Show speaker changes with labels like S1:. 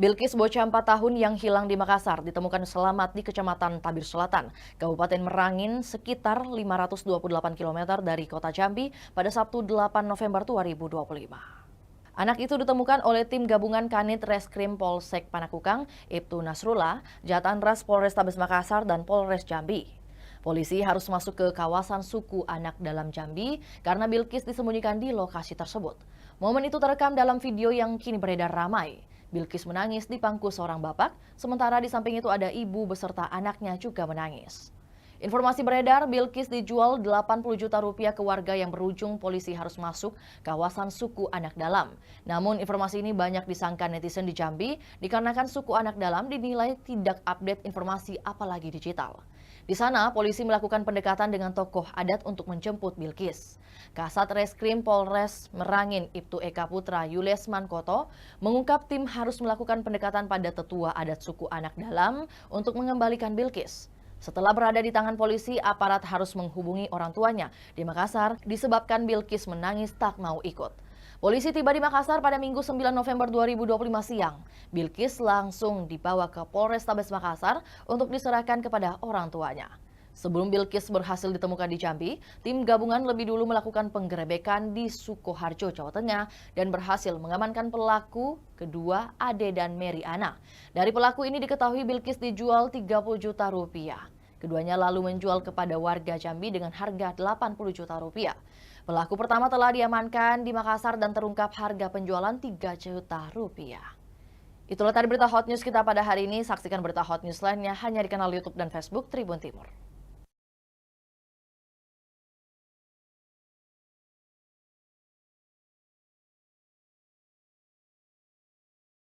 S1: Bilkis bocah 4 tahun yang hilang di Makassar ditemukan selamat di Kecamatan Tabir Selatan, Kabupaten Merangin, sekitar 528 km dari kota Jambi pada Sabtu 8 November 2025. Anak itu ditemukan oleh tim gabungan Kanit Reskrim Polsek Panakukang, Ibtu Nasrullah, Jatan Ras Polrestabes Makassar, dan Polres Jambi. Polisi harus masuk ke kawasan suku anak dalam Jambi karena Bilkis disembunyikan di lokasi tersebut. Momen itu terekam dalam video yang kini beredar ramai. Bilkis menangis di pangku seorang bapak, sementara di samping itu ada ibu beserta anaknya juga menangis. Informasi beredar, Bilkis dijual 80 juta rupiah ke warga yang berujung polisi harus masuk kawasan suku anak dalam. Namun informasi ini banyak disangka netizen di Jambi dikarenakan suku anak dalam dinilai tidak update informasi apalagi digital. Di sana, polisi melakukan pendekatan dengan tokoh adat untuk menjemput Bilkis. Kasat Reskrim Polres Merangin Ibtu Eka Putra Yules Mankoto mengungkap tim harus melakukan pendekatan pada tetua adat suku anak dalam untuk mengembalikan Bilkis. Setelah berada di tangan polisi, aparat harus menghubungi orang tuanya di Makassar disebabkan Bilkis menangis tak mau ikut. Polisi tiba di Makassar pada Minggu 9 November 2025 siang. Bilkis langsung dibawa ke Polrestabes Makassar untuk diserahkan kepada orang tuanya. Sebelum Bilkis berhasil ditemukan di Jambi, tim gabungan lebih dulu melakukan penggerebekan di Sukoharjo, Jawa Tengah dan berhasil mengamankan pelaku kedua Ade dan Mary Ana. Dari pelaku ini diketahui Bilkis dijual 30 juta rupiah. Keduanya lalu menjual kepada warga Jambi dengan harga 80 juta rupiah. Pelaku pertama telah diamankan di Makassar dan terungkap harga penjualan 3 juta rupiah. Itulah tadi berita hot news kita pada hari ini. Saksikan berita hot news lainnya hanya di kanal YouTube dan Facebook Tribun Timur.